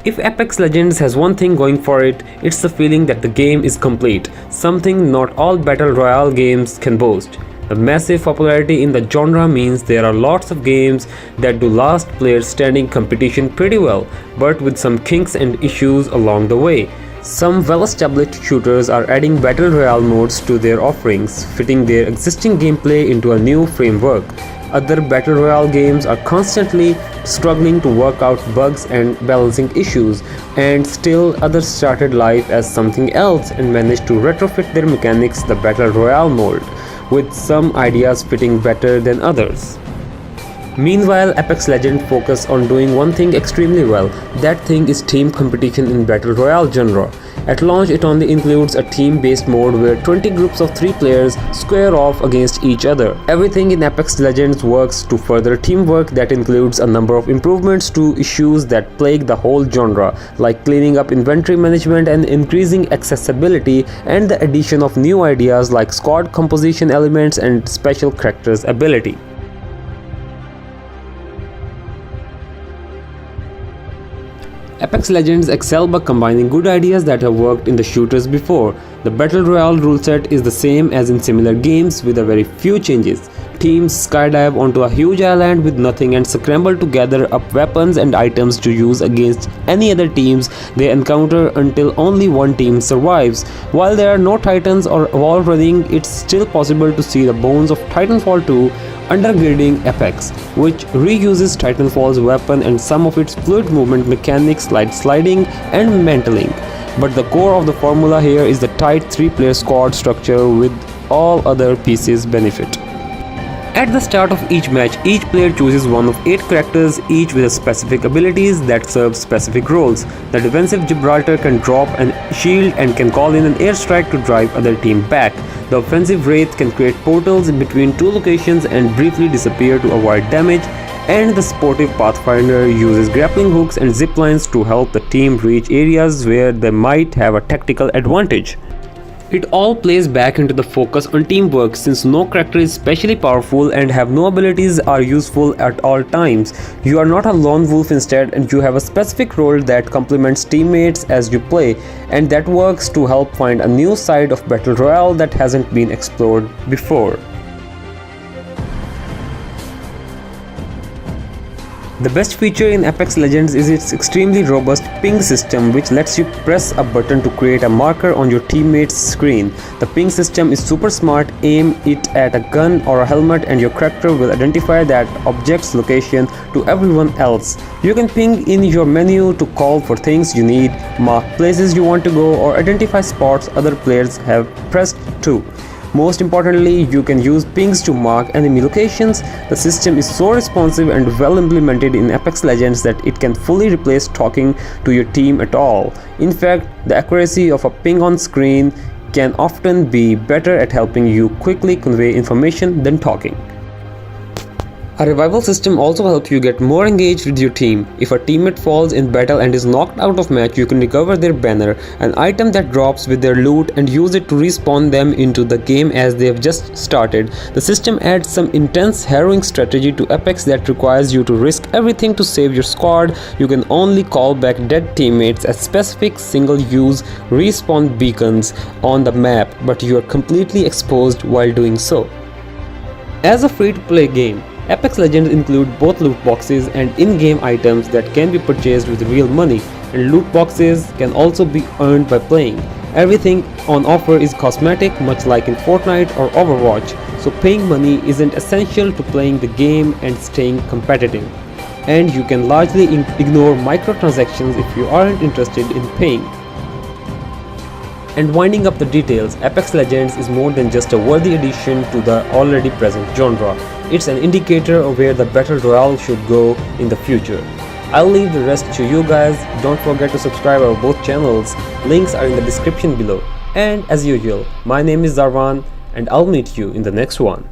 If Apex Legends has one thing going for it, it's the feeling that the game is complete, something not all Battle Royale games can boast. The massive popularity in the genre means there are lots of games that do last player standing competition pretty well, but with some kinks and issues along the way. Some well-established shooters are adding Battle Royale modes to their offerings, fitting their existing gameplay into a new framework. Other Battle Royale games are constantly struggling to work out bugs and balancing issues, and still others started life as something else and managed to retrofit their mechanics the Battle Royale mold, with some ideas fitting better than others. Meanwhile, Apex Legends focus on doing one thing extremely well. That thing is team competition in Battle Royale genre. At launch, it only includes a team-based mode where 20 groups of 3 players square off against each other. Everything in Apex Legends works to further teamwork. That includes a number of improvements to issues that plague the whole genre, like cleaning up inventory management and increasing accessibility, and the addition of new ideas like squad composition elements and special characters' ability. Apex Legends excel by combining good ideas that have worked in the shooters before. The Battle Royale rule set is the same as in similar games with a very few changes. Teams skydive onto a huge island with nothing and scramble to gather up weapons and items to use against any other teams they encounter until only one team survives. While there are no titans or wall running, it's still possible to see the bones of Titanfall 2 undergirding Apex, which reuses Titanfall's weapon and some of its fluid movement mechanics like sliding and mantling. But the core of the formula here is the tight 3-player squad structure with all other pieces benefit. At the start of each match, each player chooses one of 8 characters, each with specific abilities that serve specific roles. The defensive Gibraltar can drop a shield and can call in an airstrike to drive other team back. The offensive Wraith can create portals in between 2 locations and briefly disappear to avoid damage. And the sportive Pathfinder uses grappling hooks and zip lines to help the team reach areas where they might have a tactical advantage. It all plays back into the focus on teamwork, since no character is specially powerful and have no abilities are useful at all times. You are not a lone wolf instead, and you have a specific role that complements teammates as you play, and that works to help find a new side of Battle Royale that hasn't been explored before. The best feature in Apex Legends is its extremely robust ping system, which lets you press a button to create a marker on your teammate's screen. The ping system is super smart. Aim it at a gun or a helmet and your character will identify that object's location to everyone else. You can ping in your menu to call for things you need, mark places you want to go, or identify spots other players have pressed to. Most importantly, you can use pings to mark enemy locations. The system is so responsive and well implemented in Apex Legends that it can fully replace talking to your team at all. In fact, the accuracy of a ping on screen can often be better at helping you quickly convey information than talking. A revival system also helps you get more engaged with your team. If a teammate falls in battle and is knocked out of match, you can recover their banner, an item that drops with their loot, and use it to respawn them into the game as they have just started. The system adds some intense, harrowing strategy to Apex that requires you to risk everything to save your squad. You can only call back dead teammates as specific single-use respawn beacons on the map, but you are completely exposed while doing so. As a free-to-play game, Apex Legends include both loot boxes and in-game items that can be purchased with real money, and loot boxes can also be earned by playing. Everything on offer is cosmetic, much like in Fortnite or Overwatch, so paying money isn't essential to playing the game and staying competitive. And you can largely ignore microtransactions if you aren't interested in paying. And winding up the details, Apex Legends is more than just a worthy addition to the already present genre. It's an indicator of where the Battle Royale should go in the future. I'll leave the rest to you guys. Don't forget to subscribe our both channels. Links are in the description below. And as usual, my name is Zarwan and I'll meet you in the next one.